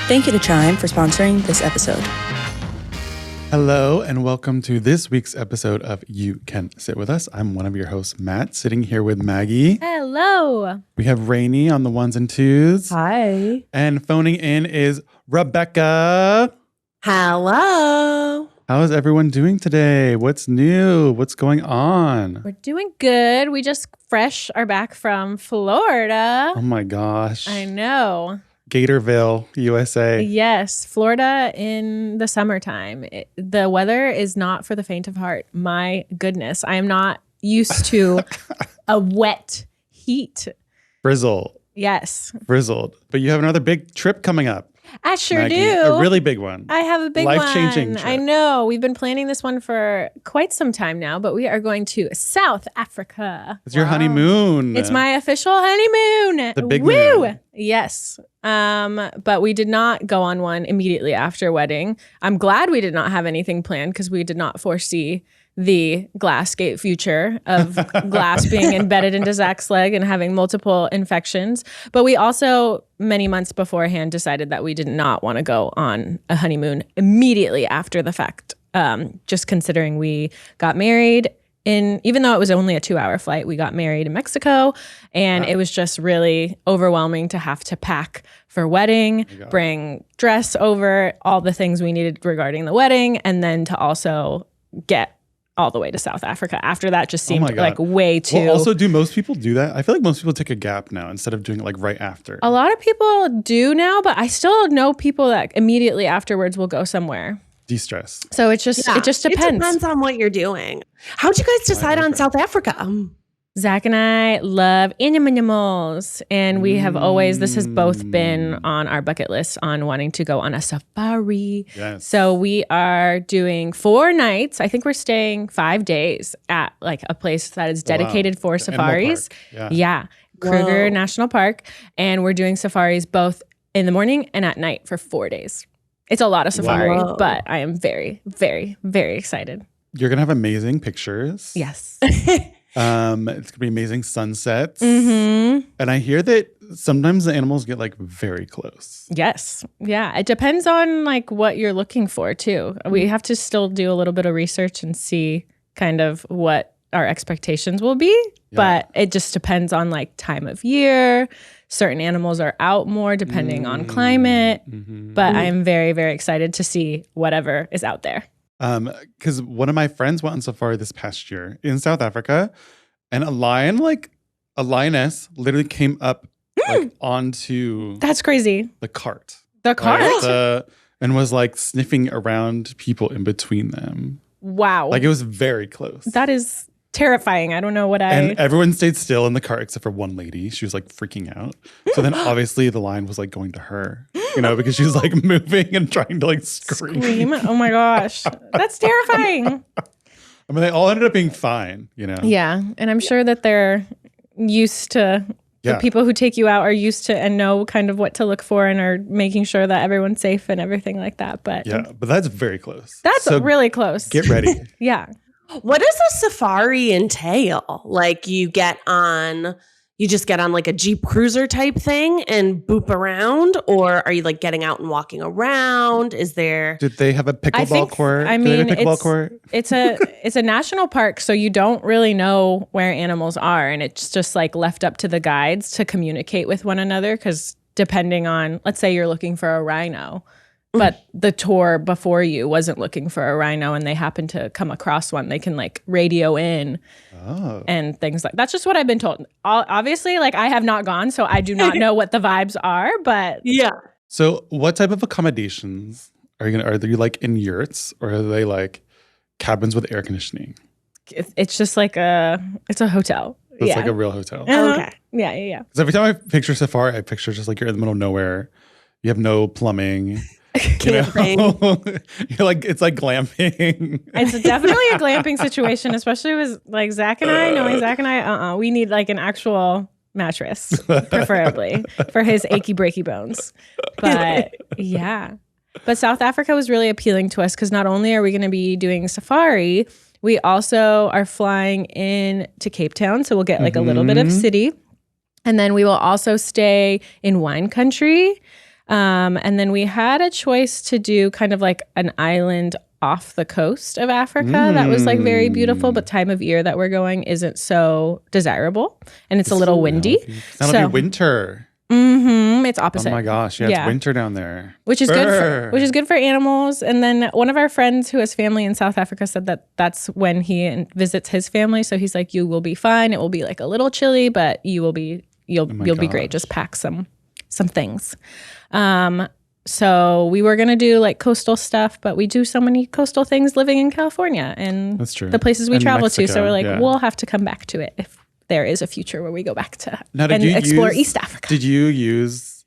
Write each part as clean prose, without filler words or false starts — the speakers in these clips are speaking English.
Thank you to Chime for sponsoring this episode. Hello and welcome to this week's episode of You Can Sit With Us. I'm one of your hosts, Matt, sitting here with Maggie. Hello. We have Rainie on the ones and twos. Hi. And phoning in is Rebecca. Hello. How is everyone doing today? What's new? What's going on? We're doing good. We just are back from Florida. Oh my gosh. I know. Gatorville, USA. Yes, Florida in the summertime. The weather is not for the faint of heart. My goodness. I am not used to a wet heat. Frizzle. Yes. Frizzled. But you have another big trip coming up. I sure Maggie. do. A really big one. I have a big one. Life-changing trip. I know. We've been planning this one for quite some time now, but we are going to South Africa. It's your honeymoon. It's my official honeymoon. The big Woo! moon. Yes. But we did not go on one immediately after wedding. I'm glad we did not have anything planned because we did not foresee the glassgate future of glass being embedded into Zach's leg and having multiple infections. But we also, many months beforehand, decided that we did not want to go on a honeymoon immediately after the fact. Just considering we got married even though it was only a 2-hour flight, we got married in Mexico, and it was just really overwhelming to have to pack for wedding, bring dress over, all the things we needed regarding the wedding, and then to also get all the way to South Africa. After that just seemed like way too... Well, also, do most people do that? I feel like most people take a gap now instead of doing it like right after. A lot of people do now, but I still know people that immediately afterwards will go somewhere. De-stress. So it just depends. It depends on what you're doing. How'd you guys decide on South Africa? Zach and I love animals, and we have always, this has both been on our bucket list on wanting to go on a safari. Yes. So we are doing 4 nights. I think we're staying 5 days at like a place that is dedicated for safaris. Yeah. Kruger National Park. And we're doing safaris both in the morning and at night for 4 days. It's a lot of safari, but I am very, very, very excited. You're going to have amazing pictures. Yes. It's going to be amazing sunsets. Mm-hmm. And I hear that sometimes the animals get like very close. Yes. Yeah. It depends on like what you're looking for too. We have to still do a little bit of research and see kind of what our expectations will be. Yeah. But it just depends on like time of year. Certain animals are out more depending on climate. Mm-hmm. But I'm very, very excited to see whatever is out there. Because one of my friends went on safari this past year in South Africa, and a lioness literally came up like onto That's crazy. the cart. The cart? And was like sniffing around people in between them. Wow. Like it was very close. That is terrifying. I don't know what And everyone stayed still in the car except for one lady. She was like freaking out. So then obviously the lion was like going to her, because she was like moving and trying to like scream. Oh my gosh. That's terrifying. I mean, they all ended up being fine, Yeah. And I'm sure that they're used to, the people who take you out are used to and know kind of what to look for and are making sure that everyone's safe and everything like that. But but that's very close. That's really close. Get ready. Yeah. What does a safari entail? Like you just get on like a Jeep Cruiser type thing and boop around? Or are you like getting out and walking around? Did they have a pickleball court? I mean, it's a national park, so you don't really know where animals are. And it's just like left up to the guides to communicate with one another. Because depending on, let's say you're looking for a rhino, but the tour before you wasn't looking for a rhino and they happen to come across one, they can like radio in and things like that's just what I've been told. Obviously, like I have not gone, so I do not know what the vibes are, but yeah. So what type of accommodations are they like in yurts, or are they like cabins with air conditioning? It's just like it's a hotel. It's like a real hotel. Okay. Yeah. Because every time I picture safari, I picture just like you're in the middle of nowhere. You have no plumbing. Camping. You're like, it's like glamping. It's definitely a glamping situation, especially with like Zach and I, knowing Zach and I, we need like an actual mattress, preferably for his achy breaky bones. But yeah. But South Africa was really appealing to us because not only are we going to be doing safari, we also are flying in to Cape Town. So we'll get like a little bit of city. And then we will also stay in wine country. And then we had a choice to do kind of like an island off the coast of Africa that was like very beautiful, but time of year that we're going isn't so desirable, and it's a little windy. That'll be winter. It's opposite. Oh my gosh, yeah, it's winter down there, which is good for animals. And then one of our friends who has family in South Africa said that that's when he visits his family. So he's like, you will be fine. It will be like a little chilly, but you'll be great. Just pack some things. So we were going to do like coastal stuff, but we do so many coastal things living in California and that's true. The places we and travel Mexico, to. So we're like, we'll have to come back to it if there is a future where we go back to and explore East Africa. Did you use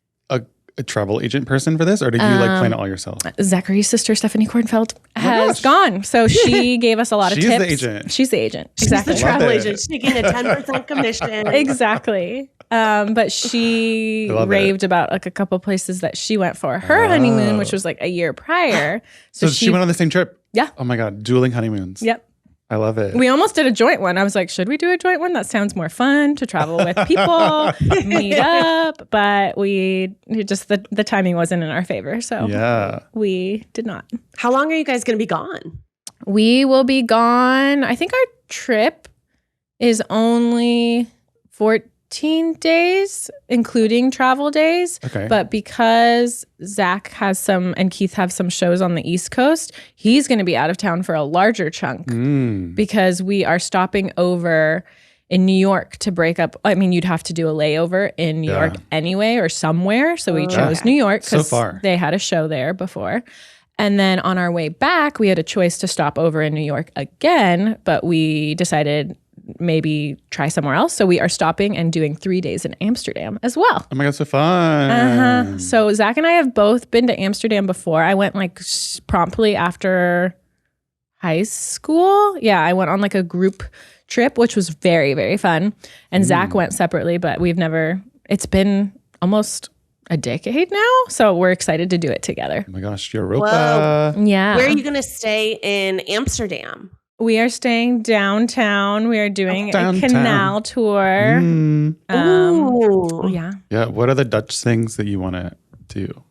a travel agent person for this, or did you like plan it all yourself? Zachary's sister, Stephanie Kornfeld, has gone. So she gave us a lot of tips. The agent. She's the agent. Exactly. She's the travel agent. She's taking a 10% commission. Exactly. But she raved about like a couple places that she went for her honeymoon, which was like a year prior. So she went on the same trip? Yeah. Oh my God. Dueling honeymoons. Yep. I love it. We almost did a joint one. I was like, should we do a joint one? That sounds more fun to travel with people, meet up. But the timing wasn't in our favor. So we did not. How long are you guys going to be gone? We will be gone. I think our trip is only 14 days, including travel days. Okay. But because Zach has and Keith have some shows on the East Coast, he's going to be out of town for a larger chunk because we are stopping over in New York to break up. I mean, you'd have to do a layover in New York anyway or somewhere. So we chose New York because they had a show there before. And then on our way back, we had a choice to stop over in New York again, but we decided maybe try somewhere else. So we are stopping and doing 3 days in Amsterdam as well. Oh my God, so fun. So Zach and I have both been to Amsterdam before. I went like promptly after high school. Yeah, I went on like a group trip, which was very, very fun. And Zach went separately, but it's been almost a decade now. So we're excited to do it together. Oh my gosh, Europa. Whoa. Yeah. Where are you going to stay in Amsterdam? We are staying downtown. We are doing a canal tour. Ooh. Yeah. Yeah. What are the Dutch things that you want to do?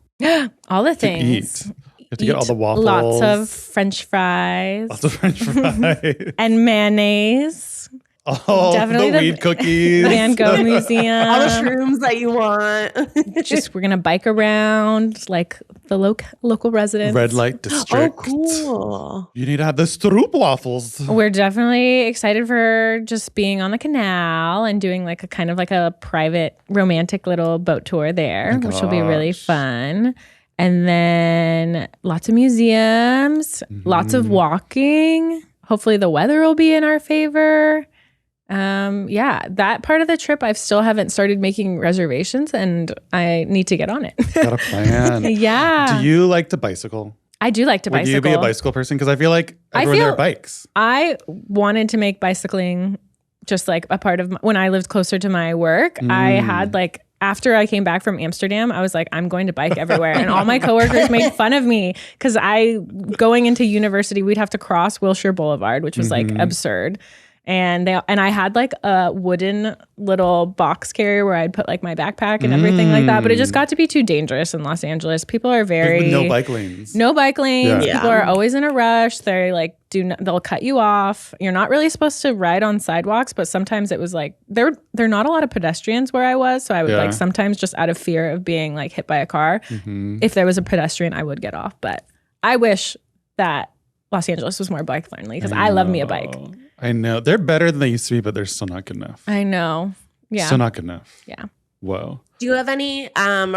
All the to things. Eat. You have to get all the waffles. Lots of French fries. Lots of French fries. And mayonnaise. Oh, Definitely the weed cookies. Van Gogh Museum. All the shrooms that you want. We're going to bike around like the local residents. Red light district. Oh, cool. You need to have the stroop waffles. We're definitely excited for just being on the canal and doing like a kind of like a private romantic little boat tour there, which will be really fun. And then lots of museums, lots of walking. Hopefully the weather will be in our favor. That part of the trip, I still haven't started making reservations and I need to get on it. Got a plan. Yeah. Do you like to bicycle? I do like to bicycle. Would you be a bicycle person? Because I feel like everyone there bikes. I wanted to make bicycling just like a part of when I lived closer to my work. I had like, after I came back from Amsterdam, I was like, I'm going to bike everywhere. And all my coworkers made fun of me because going into university, we'd have to cross Wilshire Boulevard, which was like absurd. And I had like a wooden little box carrier where I'd put like my backpack and everything like that. But it just got to be too dangerous in Los Angeles. People are very no bike lanes. No bike lanes. Yeah. People are always in a rush. They're like they'll cut you off. You're not really supposed to ride on sidewalks, but sometimes it was like there are not a lot of pedestrians where I was, so I would like sometimes just out of fear of being like hit by a car. If there was a pedestrian, I would get off. But I wish that Los Angeles was more bike friendly because I love me a bike. I know. They're better than they used to be, but they're still not good enough. I know. Yeah. Still not good enough. Yeah. Whoa. Do you have any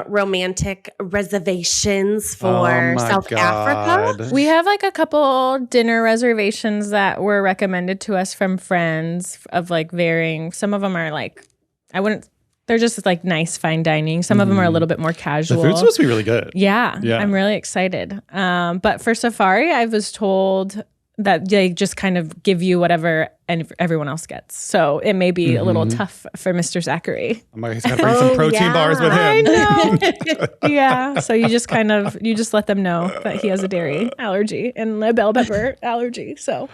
romantic reservations for South Africa? We have like a couple dinner reservations that were recommended to us from friends of like varying. Some of them are like, they're just like nice fine dining. Some of them are a little bit more casual. The food's supposed to be really good. Yeah. I'm really excited. But for safari, I was told that they just kind of give you whatever and everyone else gets. So it may be a little tough for Mr. Zachary. He's got to bring some protein bars with him. I know. Yeah. So you just let them know that he has a dairy allergy and a bell pepper allergy. So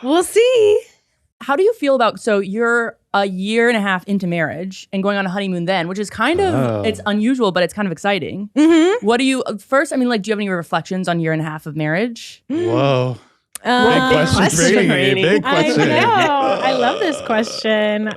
we'll see. How do you feel about, so you're a year and a half into marriage and going on a honeymoon then, which is kind of, it's unusual, but it's kind of exciting. What do you, first, I mean, like, do you have any reflections on year and a half of marriage? Whoa. Big question, question, Rainie. Big question. I know. I love this question.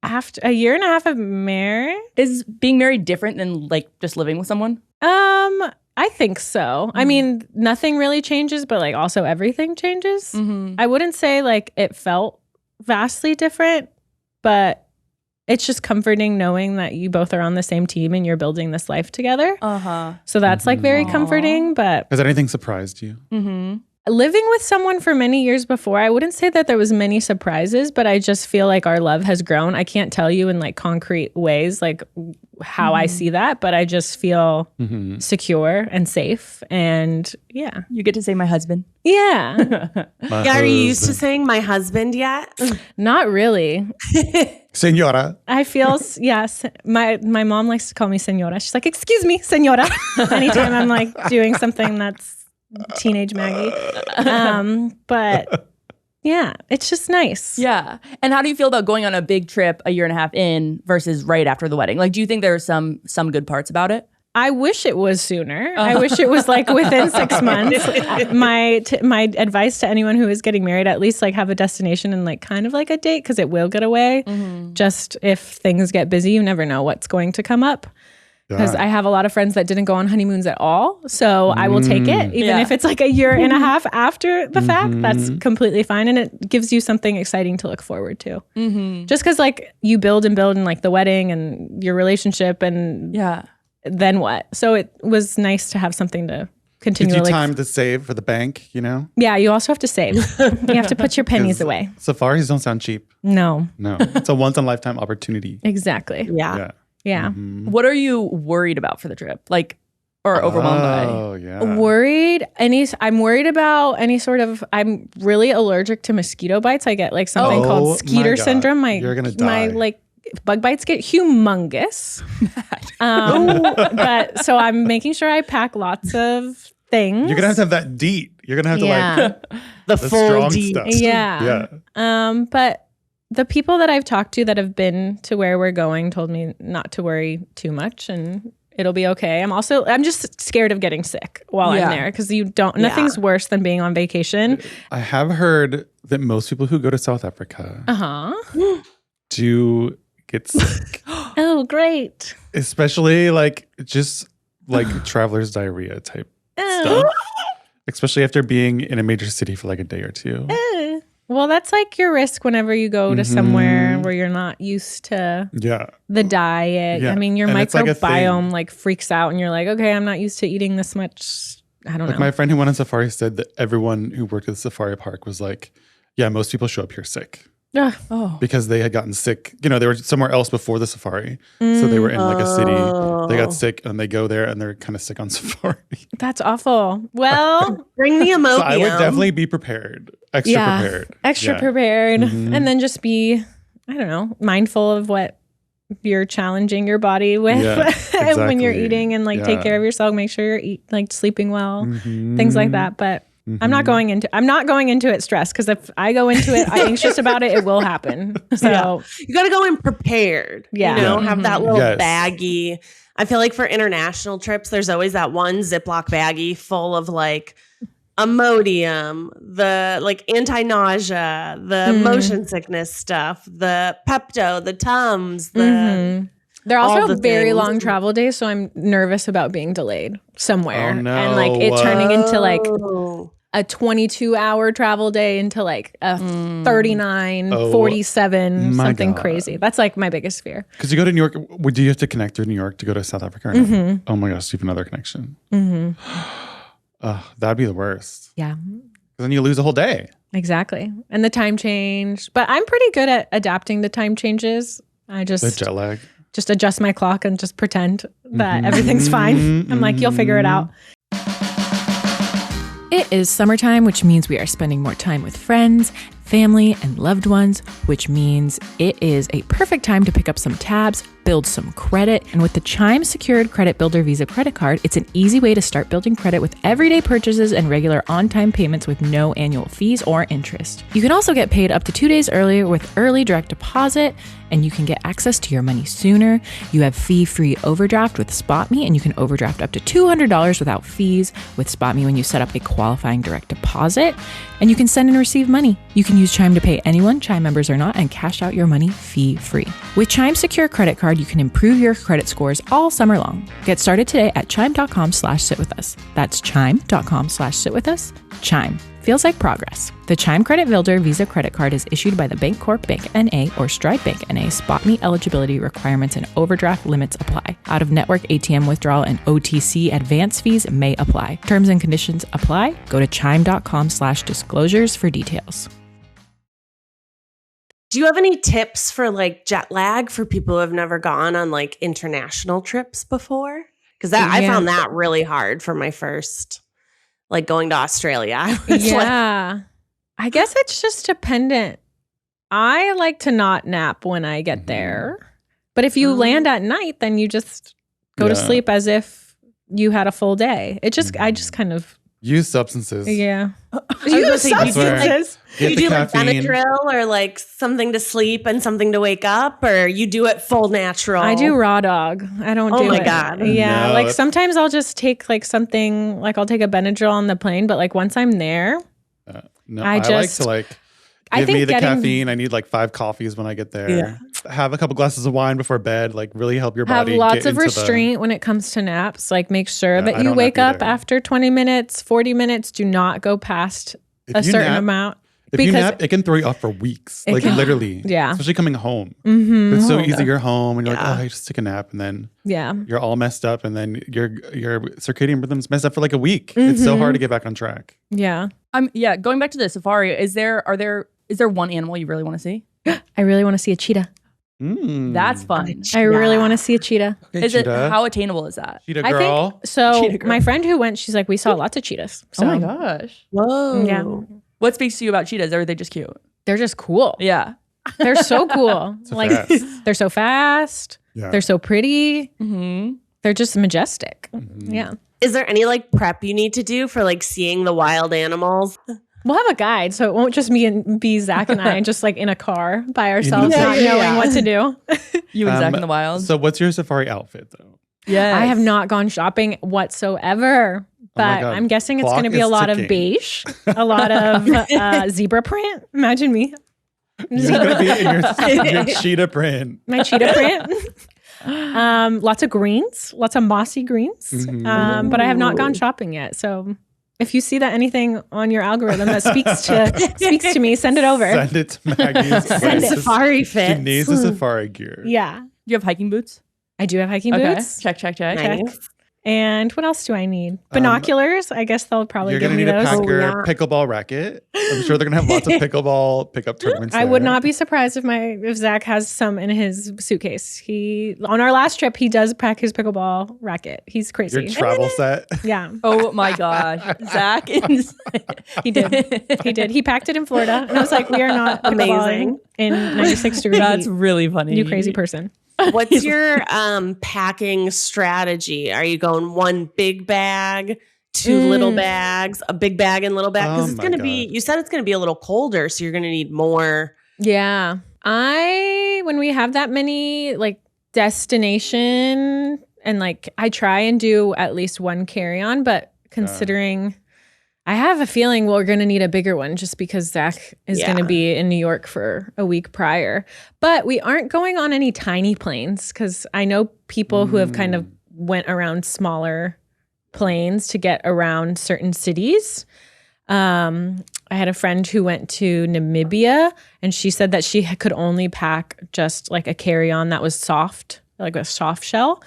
After a year and a half of marriage, Is being married different than like just living with someone? I think so. I mean, nothing really changes, but like also everything changes. I wouldn't say like it felt vastly different, but it's just comforting knowing that you both are on the same team and you're building this life together. So that's like very comforting. But Has anything surprised you? living with someone for many years before, I wouldn't say that there was many surprises, but I just feel like our love has grown. I can't tell you in like concrete ways like how I see that, but I just feel secure and safe. And yeah. You get to say my husband. Yeah. Are you used to saying my husband yet? Not really. Senora. I feel, yes. My mom likes to call me senora. She's like, excuse me, senora. Anytime I'm like doing something that's teenage Maggie. But yeah, it's just nice. Yeah. And how do you feel about going on a big trip a year and a half in versus right after the wedding? Like, do you think there are some good parts about it? I wish it was sooner. I wish it was like within 6 months. My advice to anyone who is getting married, at least like have a destination and like kind of like a date, because it will get away. Just if things get busy, you never know what's going to come up. Because I have a lot of friends that didn't go on honeymoons at all. So I will take it. Even if it's like a year and a half after the fact, that's completely fine. And it gives you something exciting to look forward to. Just because like you build and like the wedding and your relationship and then what? So it was nice to have something to continue. Gives you time to save for the bank, you know? Yeah, you also have to save. You have to put your pennies away. Safaris don't sound cheap. No. It's a once-in-a-lifetime opportunity. Exactly. Yeah. What are you worried about for the trip? Like, or overwhelmed by? Oh, yeah. I'm worried about any sort of, I'm really allergic to mosquito bites. I get like something called skeeter syndrome. You're gonna die. My like bug bites get humongous. But so I'm making sure I pack lots of things. You're going to have that DEET. You're going to have to like the full strong deep. stuff. Yeah. But the people that I've talked to that have been to where we're going told me not to worry too much and it'll be okay. I'm just scared of getting sick while I'm there because nothing's worse than being on vacation. I have heard that most people who go to South Africa do get sick. Oh, great. Especially like just like traveler's diarrhea type stuff. Especially after being in a major city for like a day or two. Well, that's like your risk whenever you go to somewhere where you're not used to the diet. I mean, your microbiome like freaks out and you're like, okay, I'm not used to eating this much. I don't know. My friend who went on safari said that everyone who worked at the safari park was like, yeah, most people show up here sick. Because they had gotten sick. You know, they were somewhere else before the safari. So they were in like a city. They got sick and they go there and they're kind of sick on safari. That's awful. Well, bring the Imodium. So I would definitely be prepared. Extra prepared. And then just be, I don't know, mindful of what you're challenging your body with when you're eating and like take care of yourself. Make sure you're sleeping well, things like that. But I'm not going into it stressed because if I go into it anxious about it, it will happen. So you got to go in prepared. You know, have that little baggie. I feel like for international trips, there's always that one Ziploc baggie full of like Imodium, the like anti-nausea, the motion sickness stuff, the Pepto, the Tums, They're also very long travel days, so I'm nervous about being delayed somewhere. Oh, no. And like it turning into like a 22-hour travel day into like a 39, 47, something crazy. That's like my biggest fear. Because you go to New York, do you have to connect through New York to go to South Africa? Or no? Oh my gosh, you have another connection. That'd be the worst. Yeah. Then you lose a whole day. Exactly. And the time change. But I'm pretty good at adapting the time changes. I just... The jet lag. Just adjust my clock and just pretend that everything's fine. I'm like, you'll figure it out. It is summertime, which means we are spending more time with friends, family, and loved ones, which means it is a perfect time to pick up some tabs, build some credit. And with the Chime Secured Credit Builder Visa credit card, it's an easy way to start building credit with everyday purchases and regular on-time payments with no annual fees or interest. You can also get paid up to 2 days earlier with early direct deposit, and you can get access to your money sooner. You have fee-free overdraft with SpotMe, and you can overdraft up to $200 without fees with SpotMe when you set up a qualifying direct deposit. And you can send and receive money. You can use Chime to pay anyone, Chime members or not, and cash out your money fee-free. With Chime Secure Credit Card, you can improve your credit scores all summer long. Get started today at chime.com/sitwithus. That's chime.com/sitwithus. Chime. Feels like progress. The Chime Credit Builder Visa Credit Card is issued by the Bancorp Bank N.A. or Stride Bank N.A. SpotMe eligibility requirements and overdraft limits apply. Out-of-network ATM withdrawal and OTC advance fees may apply. Terms and conditions apply. Go to chime.com/disclosures for details. Do you have any tips for like jet lag for people who have never gone on like international trips before? Because I found that really hard for my first, like going to Australia. I guess it's just dependent. I like to not nap when I get there. But if you land at night, then you just go to sleep as if you had a full day. I just kind of use substances. Yeah. Use substances. Get you the do like caffeine. Benadryl or like something to sleep and something to wake up, or you do it full natural? I do raw dog. I don't do it. Oh my God. Yeah. No, like sometimes I'll just take like something, like I'll take a Benadryl on the plane, but like once I'm there, No, I like just- to like I give think me the getting- caffeine. I need like 5 coffees when I get there. Have a couple glasses of wine before bed. Like really help your have body. lots get of into restraint when it comes to naps. Like make sure Yeah, I that you don't wake nap up either. after 20 minutes, 40 minutes. Do not go past a certain amount. If you because- nap, it can throw you off for weeks. It Like can. literally. Yeah. Especially coming home. Mm-hmm. It's so easy. You're home and you're Yeah. like, oh, I just took a nap, and then Yeah. you're all messed up, and then your circadian rhythm's messed up for like a week. It's so hard to get back on track. Yeah. Going back to the safari, is there one animal you really want to see? I really want to see a cheetah. That's fun. I really want to see a cheetah. Okay, Is it cheetah. how attainable is that? Cheetah I girl. think so. Cheetah girl. My friend who went, she's like, we saw lots of cheetahs. So, Oh my gosh. Whoa. Yeah. What speaks to you about cheetahs? Or are they just cute? They're just cool. Yeah. They're so cool. So like fast. they're so fast. Yeah. They're so pretty. Mm-hmm. They're just majestic. Mhm. Yeah. Is there any like prep you need to do for like seeing the wild animals? We'll have a guide, so it won't just be Zach and I just like in a car by ourselves, Yeah, not yeah, knowing yeah. what to do. You and Zach in the wild. So what's your safari outfit though? Yeah. I have not gone shopping whatsoever, but God. I'm guessing it's Clock going to be a is lot ticking. of beige, a lot of zebra print. Imagine me. You're gonna be in your cheetah print. My cheetah print. Lots of greens, lots of mossy greens. Mhm. But I have not gone shopping yet. So if you see that anything on your algorithm that speaks to me, send it over. Send it to Maggie's. Send place. it. Safari She fits. needs the safari gear. Yeah. Do you have hiking boots? I do have hiking Okay. boots. Check. Nice. And what else do I need? Binoculars. I guess they'll probably You're give gonna me need to those. pack your yeah. pickleball racket. I'm sure they're gonna have lots of pickleball pickup tournaments. I would there. not be surprised if Zach has some in his suitcase. On our last trip, he does pack his pickleball racket. He's crazy. Your travel set. Yeah, Oh my gosh. Zach is he did. He did. He packed it in Florida, and I was like, "We are not Amazing. pickleballing in 96 degrees. That's really funny. You crazy person." What's your packing strategy? Are you going one big bag, two little bags, a big bag and little bag? Because Oh it's my going to be, God. you said it's going to be a little colder, so you're going to need more. Yeah, when we have that many like destination and like I try and do at least one carry-on, but considering I have a feeling we're going to need a bigger one just because Zach is going to be in New York for a week prior. But we aren't going on any tiny planes because I know people who have kind of went around smaller planes to get around certain cities. I had a friend who went to Namibia and she said that she could only pack just like a carry-on that was soft, like a soft shell.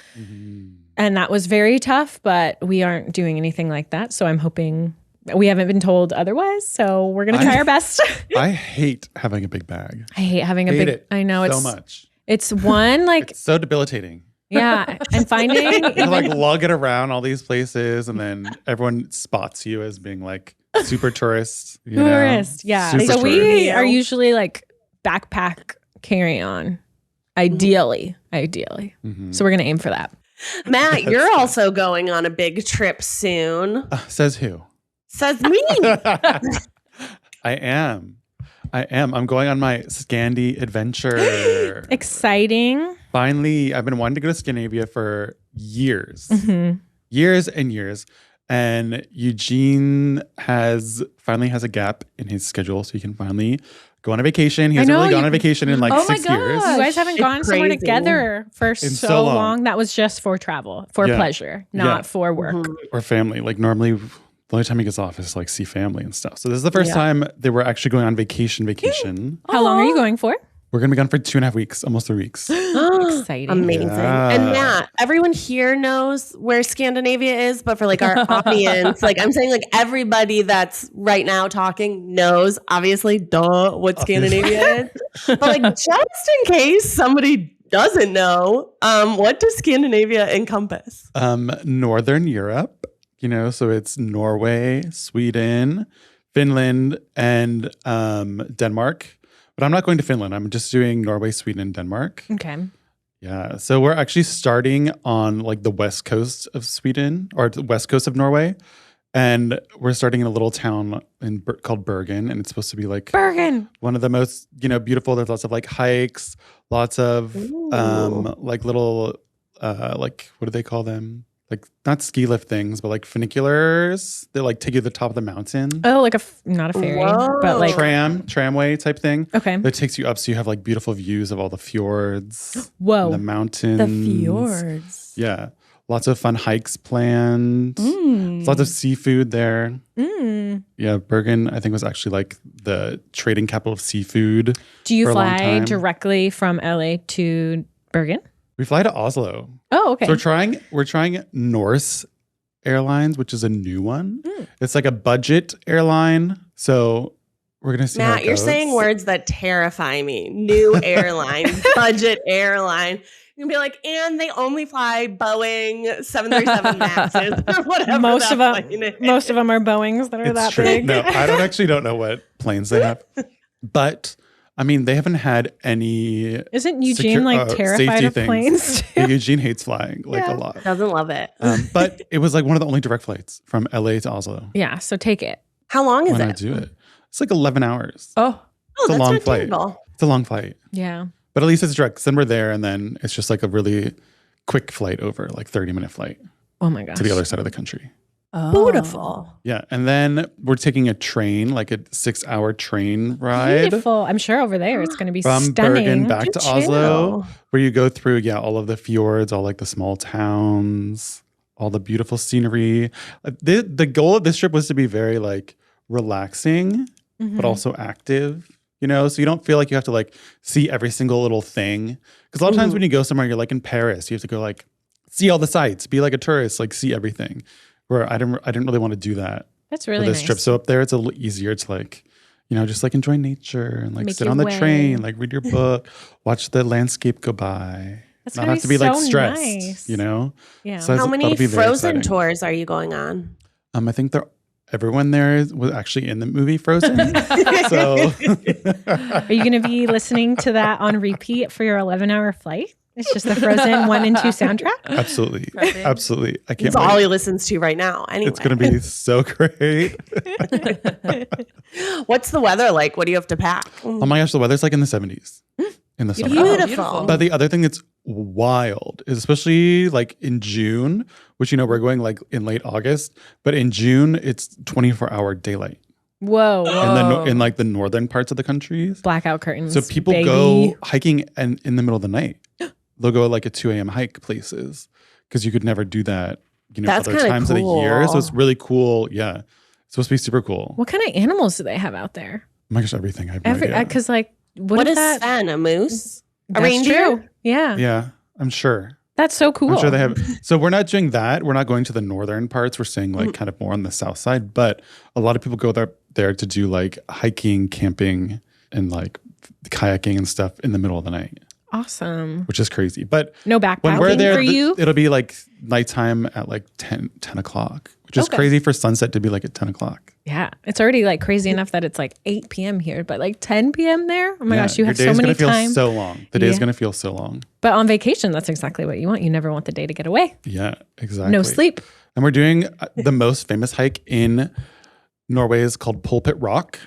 And that was very tough, but we aren't doing anything like that. So I'm hoping we haven't been told otherwise. So we're going to try our best. I hate having a big bag. I hate having a Hate big, it I know so it's much. It's one like, It's so debilitating. yeah. And finding You have to like even, lug it around all these places, and then everyone spots you as being like super tourist. You know? tourist. Yeah. Super So we tourist. are usually like backpack carry on. Ideally. So we're going to aim for that. Matt, you're also going on a big trip soon. Says who? Says me. I am. I'm going on my Scandi adventure. Exciting. Finally, I've been wanting to go to Scandinavia for years. Years and years. And Eugene finally has a gap in his schedule, so he can finally go on a vacation. He hasn't really gone on a vacation in like 6 years. You guys haven't gone somewhere crazy. together for so long. That was just for travel, for pleasure, not for work. Or family. Like normally, the only time he gets off is like see family and stuff. So this is the first time they were actually going on vacation. How long are you going for? We're going to be gone for 2.5 weeks, almost 3 weeks. Exciting. Amazing. Yeah. And Matt, everyone here knows where Scandinavia is, but for like our audience, like I'm saying like everybody that's right now talking knows, obviously, what Scandinavia is. But like just in case somebody doesn't know, what does Scandinavia encompass? Northern Europe, so it's Norway, Sweden, Finland, and Denmark. But I'm not going to Finland. I'm just doing Norway, Sweden, and Denmark. Okay. Yeah. So we're actually starting on like the west coast of Sweden or the west coast of Norway. And we're starting in a little town called Bergen. And it's supposed to be like one of the most, beautiful. There's lots of like hikes, lots of like little, like, what do they call them? Like not ski lift things, but like funiculars. They like take you to the top of the mountain. Oh, like not a ferry, but like tramway type thing. Okay. That takes you up so you have like beautiful views of all the fjords. Whoa. And the mountains. The fjords. Yeah. Lots of fun hikes planned. Lots of seafood there. Yeah, Bergen, I think, was actually like the trading capital of seafood. Do you fly directly from LA to Bergen? We fly to Oslo. Oh, okay. So we're trying Norse Airlines, which is a new one. It's like a budget airline. So we're gonna see. Matt, how it goes. you're saying words that terrify me. New airline, budget airline. You can be like, and they only fly Boeing 737 Maxes or whatever. Most of them are Boeings that are that big. No, I don't know what planes they have, but. I mean, they haven't had any. Isn't Eugene terrified of planes? Eugene hates flying a lot. Doesn't love it. But it was like one of the only direct flights from LA to Oslo. Yeah, so take it. How long is Why it? not do it? It's like 11 hours. Oh, it's a that's long not flight. terrible. It's a long flight. Yeah. But at least it's direct. Then we're there, and then it's just like a really quick flight over, like 30-minute flight. Oh my gosh. To the other side of the country. Beautiful. Yeah. And then we're taking a train, like a 6-hour train ride. Beautiful. I'm sure over there it's going to be from stunning. Bergen back to Oslo, where you go through, all of the fjords, all like the small towns, all the beautiful scenery. The goal of this trip was to be very like relaxing, but also active, so you don't feel like you have to like see every single little thing. Because a lot of times when you go somewhere, you're like in Paris, you have to go like see all the sights, be like a tourist, like see everything. Where I didn't really want to do that. That's really for this nice. trip. So up there, it's a little easier to like, just like enjoy nature and like sit on the train, like read your book, watch the landscape go by. That's not have to be so like stressed, nice. Yeah. So how many Frozen tours are you going on? I think everyone there was actually in the movie Frozen. So are you going to be listening to that on repeat for your 11-hour flight? It's just the Frozen 1 and 2 soundtrack? Absolutely. Absolutely. I can't It's all he listens to right now. Anyway. It's going to be so great. What's the weather like? What do you have to pack? Oh my gosh, the weather's like in the 70s in the summer. Beautiful. But the other thing that's wild is especially like in June, which, we're going like in late August, but in June, it's 24-hour daylight. Whoa. In like the northern parts of the country. Blackout curtains. So people go hiking in the middle of the night. They'll go like at 2 a.m. hike places because you could never do that, That's other times of the year. So it's really cool. Yeah. It's supposed to be super cool. What kind of animals do they have out there? Oh my gosh, everything. I have no idea. Because like, what is Sven? A moose? A That's reindeer? True. Yeah. Yeah, I'm sure. That's so cool. I'm sure they have. So we're not doing that. We're not going to the northern parts. We're staying like kind of more on the south side. But a lot of people go there to do like hiking, camping, and like kayaking and stuff in the middle of the night. Awesome. Which is crazy. But no backpacking when we're there, for you? It'll be like nighttime at like 10 o'clock, which is crazy for sunset to be like at 10 o'clock. Yeah. It's already like crazy enough that it's like 8 p.m. here, but like 10 p.m. there. Oh my gosh, you have so many time. So long. The day is going to feel so long. But on vacation, that's exactly what you want. You never want the day to get away. Yeah, exactly. No sleep. And we're doing the most famous hike in Norway is called Pulpit Rock.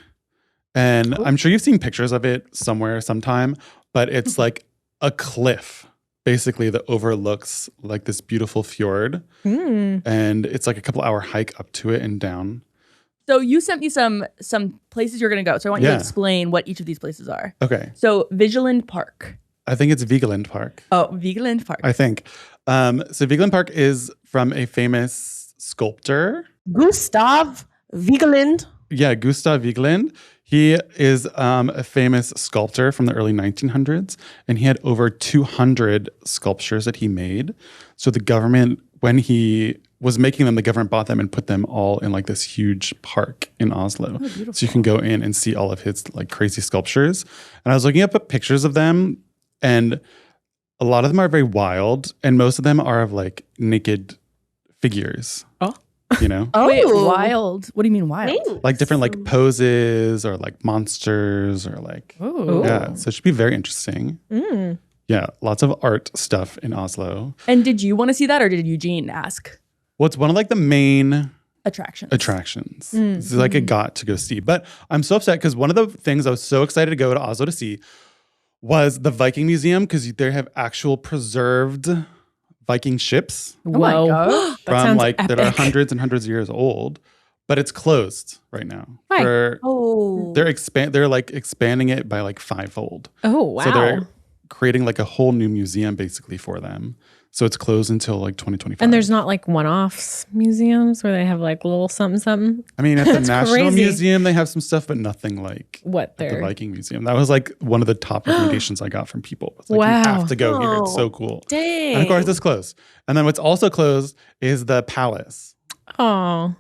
And I'm sure you've seen pictures of it somewhere sometime, but it's like a cliff basically that overlooks like this beautiful fjord. And it's like a couple hour hike up to it and down. So you sent me some places you're going to go. So I want you to explain what each of these places are. Okay. So Vigeland Park. I think it's Vigeland Park. Oh, Vigeland Park. I think. So Vigeland Park is from a famous sculptor. Gustav Vigeland. Yeah, Gustav Vigeland. He is a famous sculptor from the early 1900s, and he had over 200 sculptures that he made. So the government, when he was making them, the government bought them and put them all in like this huge park in Oslo. So you can go in and see all of his like crazy sculptures. And I was looking up at pictures of them, and a lot of them are very wild, and most of them are of like naked figures. You know? Wait, wild? What do you mean wild? Thanks. Like different like poses or like monsters or like yeah. So it should be very interesting. Yeah, lots of art stuff in Oslo. And did you want to see that, or did Eugene ask? Well, it's one of like the main attractions. This is like a got to go see. But I'm so upset because one of the things I was so excited to go to Oslo to see was the Viking Museum, because they have actual preserved Viking ships. Oh my God. From like that are hundreds and hundreds of years old, but it's closed right now. Why? They're like expanding it by like 5-fold. Oh wow. So they're creating like a whole new museum basically for them. So it's closed until like 2025. And there's not like one-offs museums where they have like little something. I mean, at the National crazy. Museum, they have some stuff, but nothing like what the Viking Museum. That was like one of the top recommendations I got from people. It's like, wow. You have to go here. It's so cool. Dang. And of course, it's closed. And then what's also closed is the palace. Oh.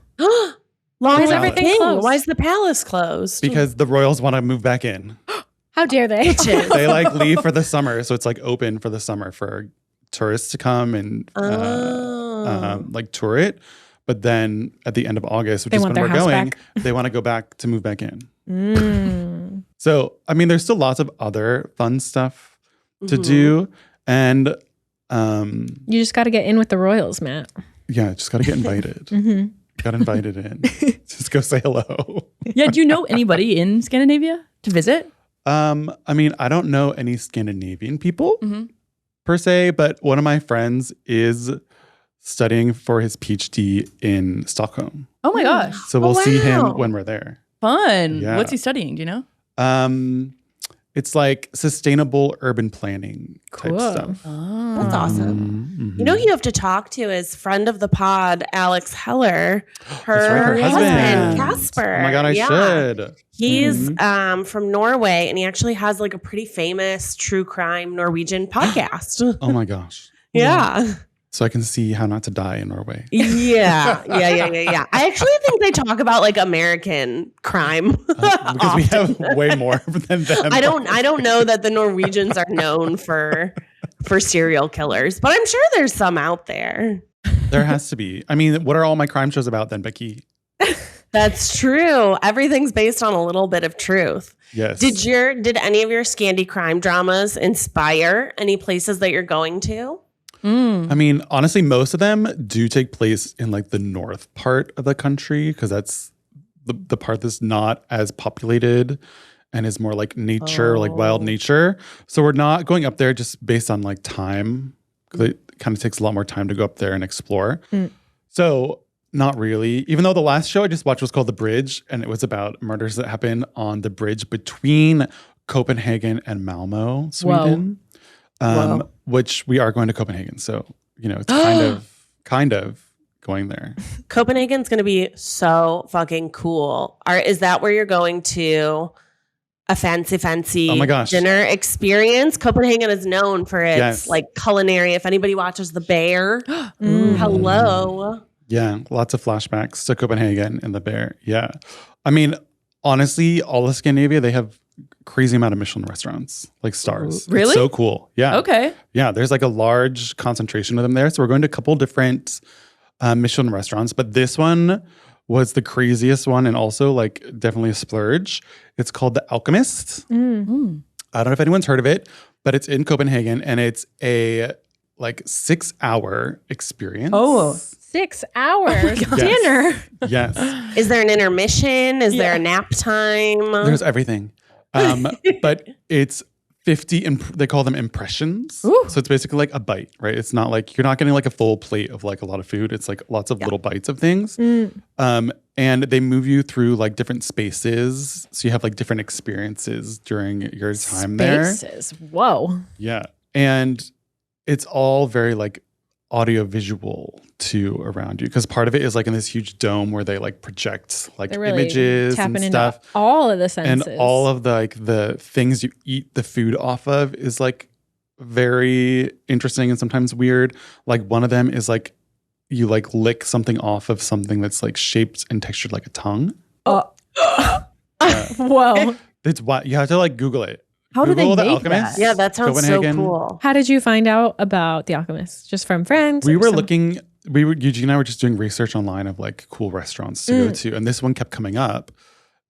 Long Is live everything the king. closed? Why is the palace closed? Because the royals want to move back in. How dare they? They like leave for the summer. So it's like open for the summer for tourists to come and like tour it. But then at the end of August, which is when we're going, they want to go back to move back in. So, I mean, there's still lots of other fun stuff to do. And you just got to get in with the royals, Matt. Yeah, just got to get invited. Got invited in. Just go say hello. Yeah, do you know anybody in Scandinavia to visit? I mean, I don't know any Scandinavian people per se, but one of my friends is studying for his PhD in Stockholm. Oh my gosh. So we'll see him when we're there. Fun. Yeah. What's he studying? Do you know? It's like sustainable urban planning type stuff. Oh, that's awesome. You know who you have to talk to is friend of the pod, Alex Heller. Her husband, Casper. Oh my God, I should. He's from Norway, and he actually has like a pretty famous true crime Norwegian podcast. Oh my gosh. Yeah. So I can see how not to die in Norway. Yeah. I actually think they talk about like American crime because we have way more than them. I don't know that the Norwegians are known for serial killers, but I'm sure there's some out there. There has to be. I mean, what are all my crime shows about then, Becky? That's true. Everything's based on a little bit of truth. Yes. Did any of your Scandi crime dramas inspire any places that you're going to? I mean, honestly, most of them do take place in like the north part of the country because that's the part that's not as populated and is more like nature, like wild nature. So we're not going up there just based on like time, because it kind of takes a lot more time to go up there and explore. So not really. Even though the last show I just watched was called The Bridge, and it was about murders that happened on the bridge between Copenhagen and Malmö, Sweden. Which we are going to Copenhagen. So, you know, it's kind of going there. Copenhagen's going to be so fucking cool. Is that where you're going to a fancy oh my gosh. dinner experience? Copenhagen is known for its like culinary. If anybody watches The Bear, hello. Yeah, lots of flashbacks to Copenhagen and The Bear. Yeah. I mean, honestly, all of Scandinavia, they have crazy amount of Michelin restaurants, like stars. Really? It's so cool. Yeah. Okay. Yeah, there's like a large concentration of them there. So we're going to a couple different Michelin restaurants, but this one was the craziest one and also like definitely a splurge. It's called The Alchemist. Mm. I don't know if anyone's heard of it, but it's in Copenhagen and it's a like 6-hour experience. Oh, 6 hours dinner. Yes. Is there an intermission? Is there a nap time? There's everything. But it's 50, they call them impressions. Ooh. So it's basically like a bite, right? It's not like, you're not getting like a full plate of like a lot of food. It's like lots of little bites of things. And they move you through like different spaces. So you have like different experiences during your time there. Spaces. Whoa. Yeah. And it's all very like audio visual too around you, because part of it is like in this huge dome where they like project like They're really images tapping and stuff. into all of the senses. And all of the like the things you eat the food off of is like very interesting and sometimes weird. Like one of them is like you like lick something off of something that's like shaped and textured like a tongue. Whoa. It's what you have to like Google it. How do Google they The make Alchemist, that? Yeah, that sounds so Copenhagen. cool. How did you find out about The Alchemist? Just from friends? We or were some- looking, Eugene and I were just doing research online of like cool restaurants to go to. And this one kept coming up.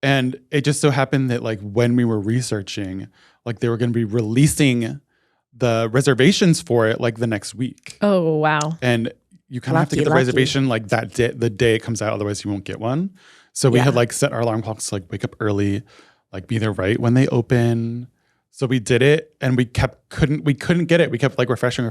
And it just so happened that like when we were researching, like they were going to be releasing the reservations for it like the next week. Oh, wow. And you kind of have to get the Lucky. reservation like that day, the day it comes out. Otherwise you won't get one. So we had like set our alarm clocks to like wake up early, like be there right when they open. So we did it and we couldn't get it. We kept like refreshing.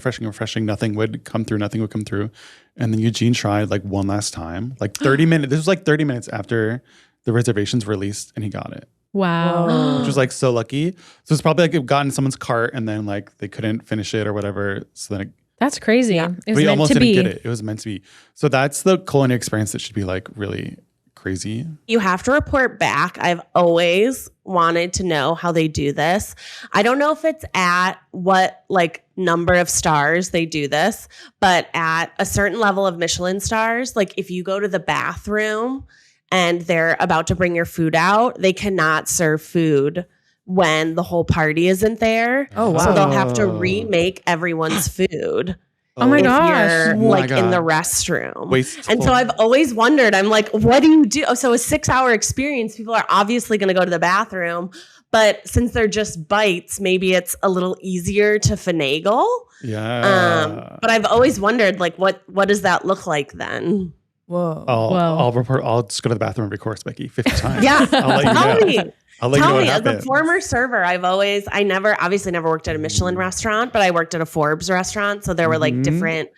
Nothing would come through. And then Eugene tried like one last time, like 30 minutes. This was like 30 minutes after the reservations released and he got it, Wow. which was like so lucky. So it's probably like it got in someone's cart and then like they couldn't finish it or whatever. So then That's crazy. It was we meant almost to didn't be. get it. It was meant to be. So that's the culinary experience that should be like really crazy. You have to report back. I've always wanted to know how they do this. I don't know if it's at what like number of stars they do this, but at a certain level of Michelin stars, like if you go to the bathroom and they're about to bring your food out, they cannot serve food when the whole party isn't there. Oh, wow. So they'll have to remake everyone's food. Oh my if gosh. you're Oh my like in the God. restroom. Wasteful. And so I've always wondered, I'm like, what do you do? Oh, so a 6-hour experience, people are obviously going to go to the bathroom, but since they're just bites, maybe it's a little easier to finagle. Yeah. But I've always wondered, like, what does that look like then? Whoa. I'll just go to the bathroom and record Becky 50 times. Yeah, I'll let you tell know. me. I'll let you know Tell what me, as a happens. former server, I never worked at a Michelin restaurant, but I worked at a Forbes restaurant. So there were like different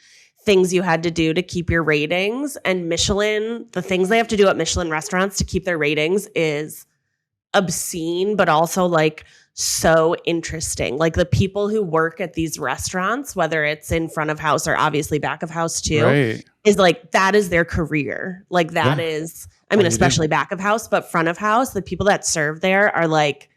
things you had to do to keep your ratings. And Michelin, the things they have to do at Michelin restaurants to keep their ratings is obscene, but also like so interesting. Like the people who work at these restaurants, whether it's in front of house or obviously back of house too, Right. is like that is their career. Like that Yeah. is, I mean, All you do. especially back of house, but front of house, the people that serve there are like,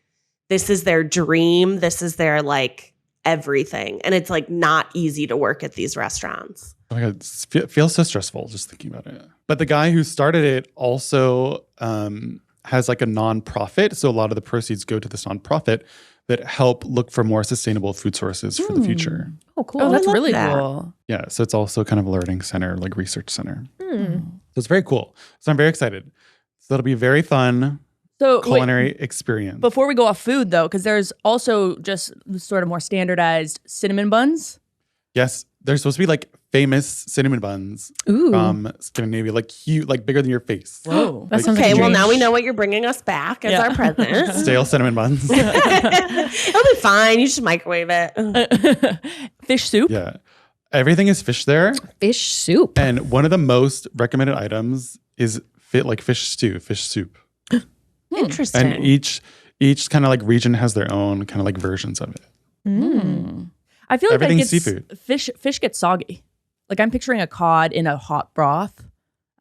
this is their dream. This is their like everything. And it's like not easy to work at these restaurants. Oh my God, it feels so stressful just thinking about it. But the guy who started it also has like a nonprofit. So a lot of the proceeds go to this nonprofit that help look for more sustainable food sources for the future. Oh, cool. Oh, that's love really that. cool. Yeah. So it's also kind of a learning center, like research center. Hmm. So it's very cool. So I'm very excited. So it'll be a very fun So wait, culinary experience. before we go off food though, because there's also just sort of more standardized cinnamon buns. Yes. There's supposed to be like famous cinnamon buns Ooh. from Scandinavia, like huge, like bigger than your face. Whoa. That sounds Okay, like a well, dream. now we know what you're bringing us back as Yeah. our present. Stale cinnamon buns. It'll be fine. You just microwave it. Fish soup. Yeah. Everything is fish there. Fish soup. And one of the most recommended items is fish stew, fish soup. Interesting. And each kind of like region has their own kind of like versions of it. I feel like Everything's that gets, seafood. Fish gets soggy. Like I'm picturing a cod in a hot broth.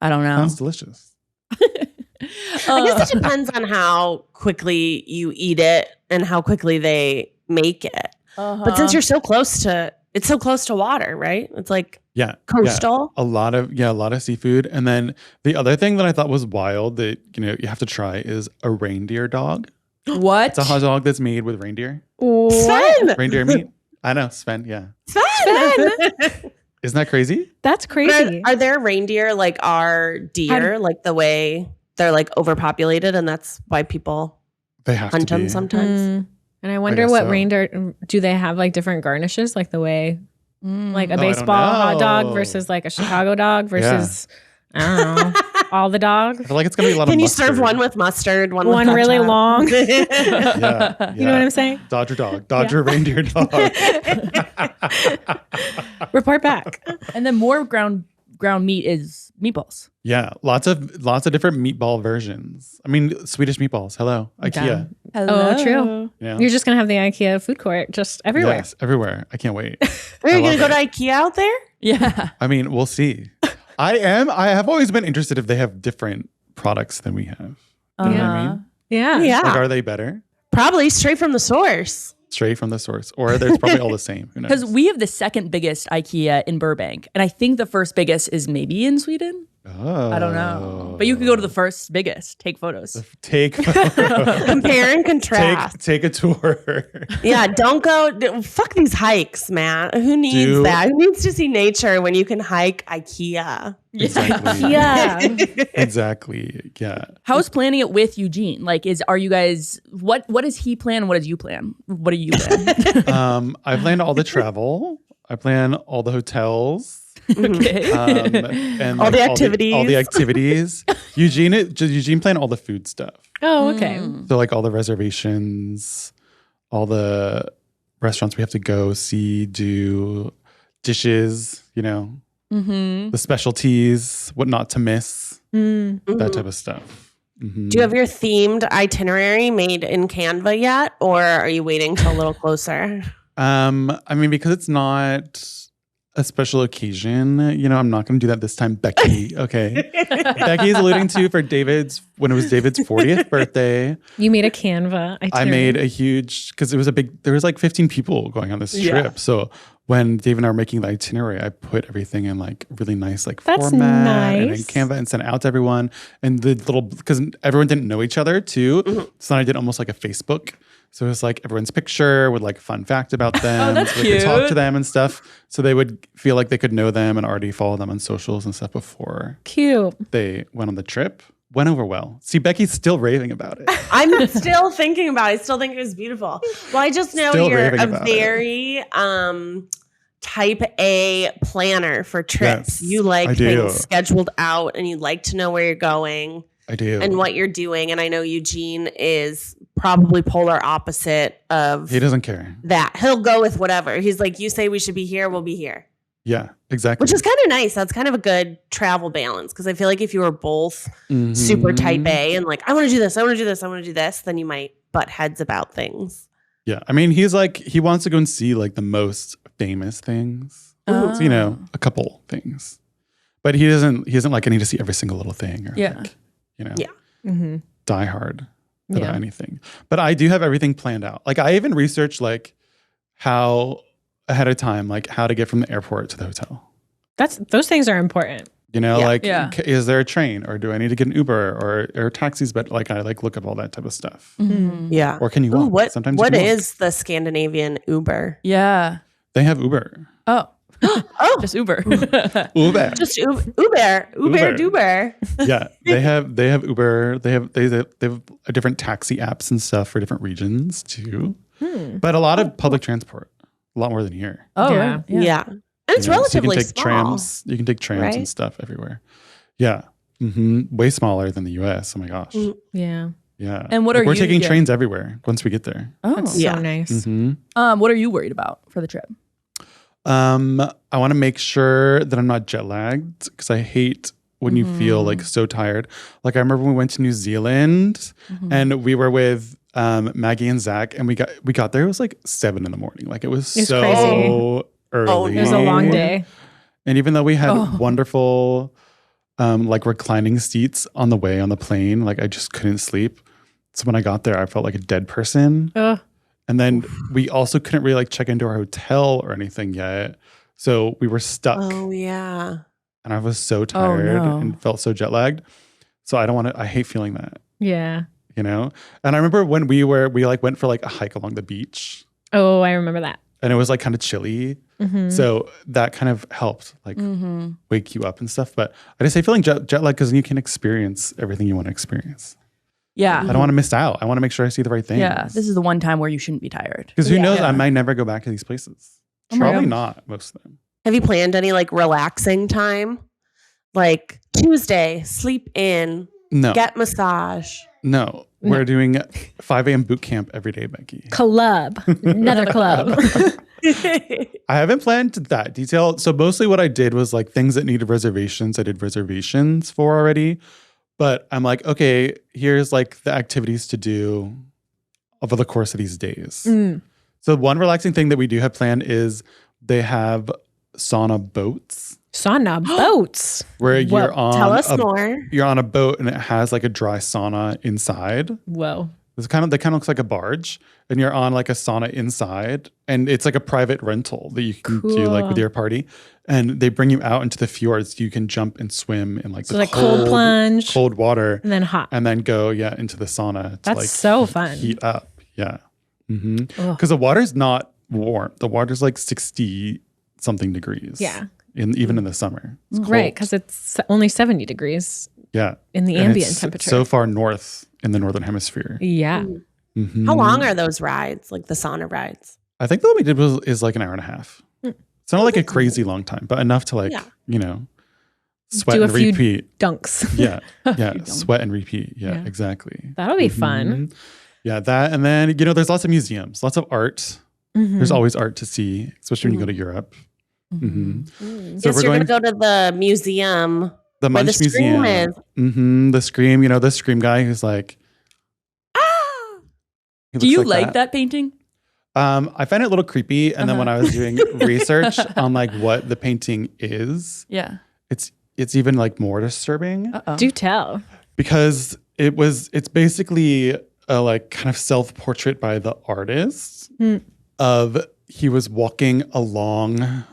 I don't know. Sounds delicious. I guess it depends on how quickly you eat it and how quickly they make it. But since you're so close to, it's so close to water, right? It's like Yeah. coastal. Yeah. A lot of seafood. And then the other thing that I thought was wild that, you have to try is a reindeer dog. What? It's a hot dog that's made with reindeer. Sven! Reindeer meat. I know, Sven, yeah. Sven! Isn't that crazy? That's crazy. Are there reindeer like our deer, like the way they're like overpopulated and that's why people They have hunt to be. them sometimes? And I wonder guess what so. reindeer, do they have like different garnishes? Like the way, like a I don't baseball hot dog know. versus like a Chicago dog versus, I don't know, all the dog? I feel like it's gonna be a lot of Can you mustard. serve one with mustard, one with really ketchup? long? Yeah, You know what I'm saying? Dodger dog, Dodger reindeer dog. Report back. And then more ground meat is meatballs. Yeah, lots of different meatball versions. I mean, Swedish meatballs. Hello, IKEA. Oh, true. Yeah. You're just going to have the IKEA food court just everywhere. Yes, everywhere. I can't wait. Are you I going to love go it. to IKEA out there? Yeah. I mean, we'll see. I have always been interested if they have different products than we have. You know what I mean? Yeah. Yeah. Like, are they better? Probably straight from the source. Straight from the source, or there's probably all the same. Who knows? Because we have the second biggest IKEA in Burbank. And I think the first biggest is maybe in Sweden. Oh. I don't know. But you could go to the first biggest, take photos. Take Compare and contrast. take a tour. Yeah, don't go. Fuck these hikes, man. Who needs that? Who needs to see nature when you can hike IKEA? Exactly. Yeah. Exactly. Yeah. How's planning it with Eugene? Like, are you guys, what does he plan? What does you plan? What do you plan? I plan all the travel. I plan all the hotels. Okay. And All the activities. All the activities. Eugene planned all the food stuff. Oh, okay. So like all the reservations, all the restaurants we have to go see, do dishes, the specialties, what not to miss, that type of stuff. Mm-hmm. Do you have your themed itinerary made in Canva yet? Or are you waiting till a little closer? I mean, because it's not a special occasion, I'm not going to do that this time, Becky. Okay. Becky is alluding to when it was David's 40th birthday. You made a Canva itinerary. I made a huge, because there was like 15 people going on this trip. So when Dave and I were making the itinerary, I put everything in like really nice That's format and in nice. Canva and sent it out to everyone. And because everyone didn't know each other too. So then I did almost like a Facebook. So it was like everyone's picture with like a fun fact about them. that's so they could talk cute. to them and stuff. So they would feel like they could know them and already follow them on socials and stuff before Cute. they went on the trip. Went over well. See, Becky's still raving about it. I'm still thinking about it. I still think it was beautiful. Well, I just know Still you're raving a about it. very type A planner for trips. Yes, You like I do. things scheduled out and you like to know where you're going I do. and what you're doing. And I know Eugene is probably polar opposite of He doesn't care. that. He'll go with whatever. He's like, you say we should be here, we'll be here. Yeah, exactly. Which is kind of nice. That's kind of a good travel balance. Because I feel like if you were both super type A and like, I want to do this, I want to do this, I want to do this, then you might butt heads about things. Yeah, I mean, he's like, he wants to go and see like the most famous things. Oh. So, a couple things. But he isn't like, I need to see every single little thing or Yeah. like, die hard about anything. But I do have everything planned out. Like I even researched like how ahead of time, like how to get from the airport to the hotel. Those things are important. Is there a train or do I need to get an Uber or taxis? But like I like look up all that type of stuff. Yeah. Or can you Ooh, walk? Sometimes what you can walk. is the Scandinavian Uber? Yeah. They have Uber. Oh. Oh, Just Uber. Uber. just Uber Duber. Yeah, they have Uber. They have different taxi apps and stuff for different regions too. But a lot of public transport, a lot more than here. Oh, Yeah. right. Yeah. And it's So you relatively can take small. trams. You can take trams right? and stuff everywhere. Yeah, way smaller than the U.S. Oh my gosh. Yeah. Yeah. And what Like, are we're you- taking yeah. trains everywhere once we get there. Oh. That's Yeah. so nice. Mm-hmm. What are you worried about for the trip? I want to make sure that I'm not jet lagged because I hate when you feel like so tired. Like I remember when we went to New Zealand and we were with Maggie and Zach and we got there. It was like 7 a.m. Like it was so crazy. early. It was a long day. And even though we had wonderful like reclining seats on the way on the plane, like I just couldn't sleep. So when I got there, I felt like a dead person. Ugh. And then we also couldn't really like check into our hotel or anything yet. So we were stuck. Oh yeah. And I was so tired no. and felt so jet lagged. So I hate feeling that, Yeah. And I remember when we like went for like a hike along the beach. Oh, I remember that. and it was like kind of chilly. So that kind of helped like wake you up and stuff. But I just say feeling jet lag because you can experience everything you want to experience. Yeah. I don't want to miss out. I want to make sure I see the right things. Yeah. This is the one time where you shouldn't be tired. Because who knows, I might never go back to these places. Probably God. not, most of them. Have you planned any like relaxing time? Like Tuesday, sleep in, No. get massage. No. We're doing 5 a.m. boot camp every day, Maggie. Club. Another club. I haven't planned that detail. So mostly what I did was like things that needed reservations, I did reservations for already. But I'm like, okay, here's like the activities to do over the course of these days. So one relaxing thing that we do have planned is they have sauna boats. Sauna boats. Where you're on Tell us more. You're on a boat and it has like a dry sauna inside. Whoa. That kind of looks like a barge, and you're on like a sauna inside, and it's like a private rental that you can do like with your party, and they bring you out into the fjords. You can jump and swim in like So the like cold plunge, cold water, and then hot, and then go into the sauna. To, That's like, so fun. Heat up, because the water's not warm. The water's like 60 something degrees. Yeah, even in the summer, it's cold. Right? Because it's only 70 degrees. Yeah, in the ambient temperature. So far north in the northern hemisphere. Yeah. How long are those rides, like the sauna rides? I think the one we did is like an hour and a half. It's not like a crazy long time, but enough to like, sweat do and a few repeat. Dunks. Yeah. Sweat and repeat. Yeah, exactly. That'll be fun. Yeah, that. And then, there's lots of museums, lots of art. There's always art to see, especially when you go to Europe. So Yes, you're going to go to the museum. The where Munch the Scream Museum. is. The Scream, the Scream guy who's like, do you like that painting? I find it a little creepy. And then when I was doing research on like what the painting is, it's even like more disturbing. Do tell. Because it's basically a like kind of self-portrait by the artist of he was walking along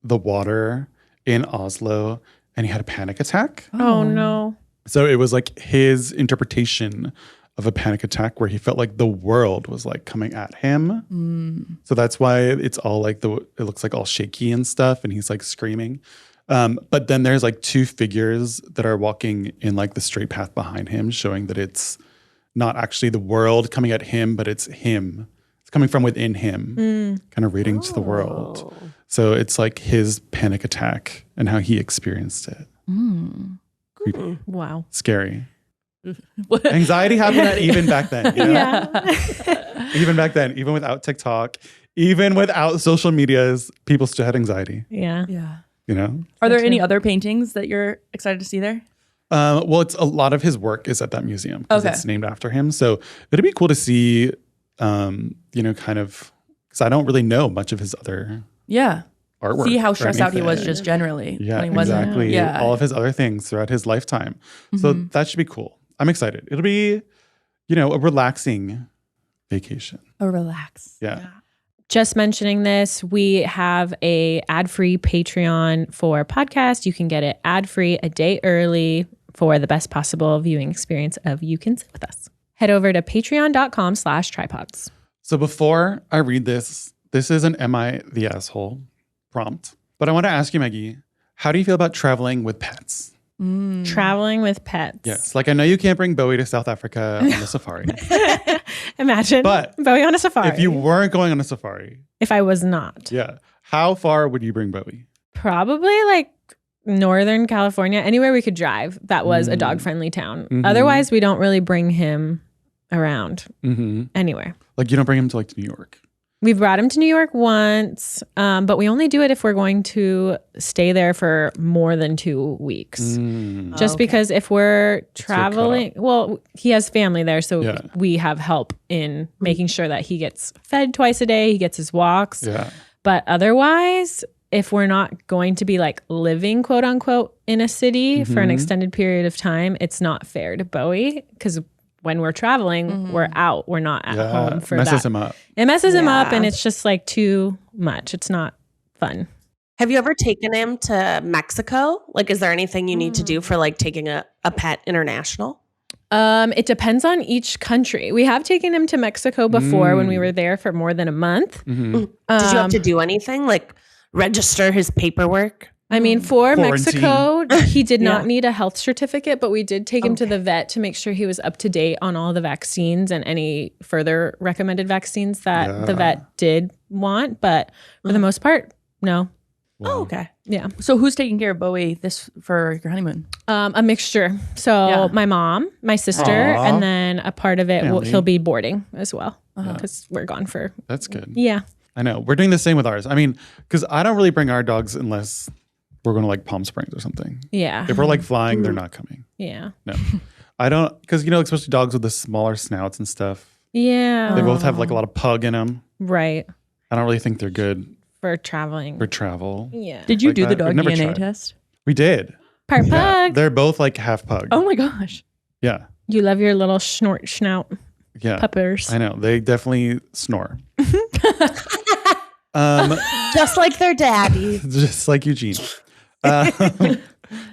the water in Oslo and he had a panic attack. Oh no. So it was like his interpretation of a panic attack where he felt like the world was like coming at him. So that's why it's all like it looks like all shaky and stuff and he's like screaming. But then there's like 2 figures that are walking in like the straight path behind him, showing that it's not actually the world coming at him, but it's him. It's coming from within him, kind of reading to the world. So it's like his panic attack and how he experienced it. Creepy. Wow. Scary. Anxiety happened even back then. Even back then, even without TikTok, even without social medias, people still had anxiety. Yeah. Are there any other paintings that you're excited to see there? Well, it's a lot of his work is at that museum because it's named after him. So it'd be cool to see, kind of, because I don't really know much of his other artwork. See how stressed out he was just generally. Yeah, when he wasn't. exactly. Yeah. All of his other things throughout his lifetime. So that should be cool. I'm excited. It'll be, a relaxing vacation. Relax. Yeah. Just mentioning this, we have a ad-free Patreon for podcast. You can get it ad-free a day early for the best possible viewing experience of You Can Sit With Us. Head over to patreon.com/tripods. So before I read this is an Am I the Asshole prompt. But I want to ask you, Maggie, how do you feel about traveling with pets? Traveling with pets. Yes. Like I know you can't bring Bowie to South Africa on a safari. Imagine Bowie on a safari. If you weren't going on a safari. If I was not. Yeah. How far would you bring Bowie? Probably like Northern California, anywhere we could drive that was a dog-friendly town. Otherwise, we don't really bring him around anywhere. Like you don't bring him to like New York. We've brought him to New York once, but we only do it if we're going to stay there for more than 2 weeks. Just because if we're traveling, well, he has family there, so we have help in making sure that he gets fed twice a day, he gets his walks. Yeah. But otherwise, if we're not going to be like living, quote unquote, in a city for an extended period of time, it's not fair to Bowie because when we're traveling, we're out. We're not at home for that. It messes him up. It messes him up and it's just like too much. It's not fun. Have you ever taken him to Mexico? Like, is there anything you need to do for like taking a pet international? It depends on each country. We have taken him to Mexico before when we were there for more than a month. Did you have to do anything like register his paperwork? I mean, for Quarantine. Mexico, he did not need a health certificate, but we did take him to the vet to make sure he was up to date on all the vaccines and any further recommended vaccines that the vet did want. But for the most part, no. Wow. Oh, okay. Yeah. So who's taking care of Bowie for your honeymoon? A mixture. So my mom, my sister, and then a part of it, he'll be boarding as well because we're gone for. That's good. Yeah. I know. We're doing the same with ours. I mean, because I don't really bring our dogs unless we're going to like Palm Springs or something. Yeah. If we're like flying, they're not coming. Yeah. No. I don't, because, especially dogs with the smaller snouts and stuff. Yeah. They both have like a lot of pug in them. Right. I don't really think they're good For traveling. for travel. Yeah. Did you Like do the that. dog We've never DNA tried. test? We did. Part Yeah. pug. They're both like half pug. Oh my gosh. Yeah. You love your little snort schnout Yeah. puppers. I know. They definitely snore. Just like their daddy. Just like Eugene.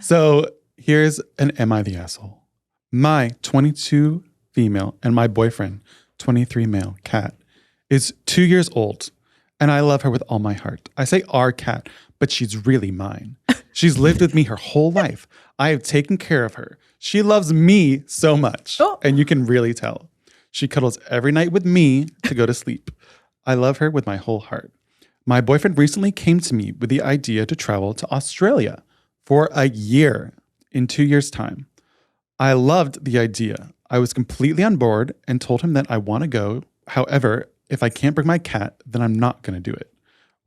So here's an Am I the Asshole? My 22 female and my boyfriend, 23 male cat, is 2 years old, and I love her with all my heart. I say our cat, but she's really mine. She's lived with me her whole life. I have taken care of her. She loves me so much, and you can really tell. She cuddles every night with me to go to sleep. I love her with my whole heart. My boyfriend recently came to me with the idea to travel to Australia for a year in 2 years' time. I loved the idea. I was completely on board and told him that I want to go. However, if I can't bring my cat, then I'm not going to do it.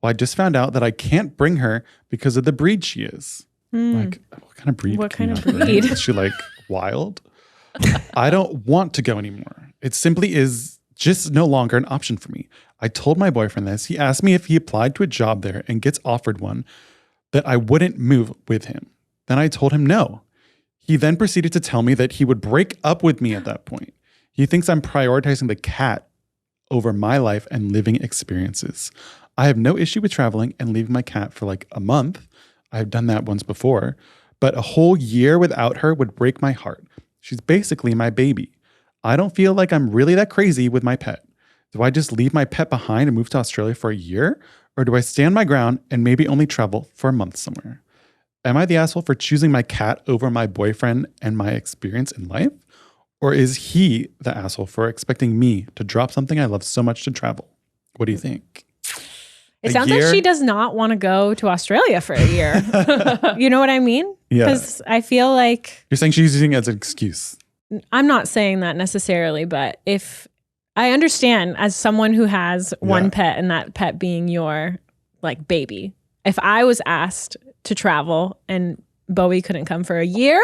Well, I just found out that I can't bring her because of the breed she is. Like, what kind of breed? What can you kind of not bring? breed? Is she like wild? I don't want to go anymore. It simply is just no longer an option for me. I told my boyfriend this. He asked me if he applied to a job there and gets offered one, that I wouldn't move with him. Then I told him no. He then proceeded to tell me that he would break up with me at that point. He thinks I'm prioritizing the cat over my life and living experiences. I have no issue with traveling and leaving my cat for like a month. I've done that once before, but a whole year without her would break my heart. She's basically my baby. I don't feel like I'm really that crazy with my pet. Do I just leave my pet behind and move to Australia for a year? Or do I stand my ground and maybe only travel for a month somewhere? Am I the asshole for choosing my cat over my boyfriend and my experience in life? Or is he the asshole for expecting me to drop something I love so much to travel? What do you think? It sounds like she does not want to go to Australia for a year. You know what I mean? Yeah. Because I feel like You're saying she's using it as an excuse. I'm not saying that necessarily, but if I understand as someone who has one pet and that pet being your like baby, if I was asked to travel and Bowie couldn't come for a year,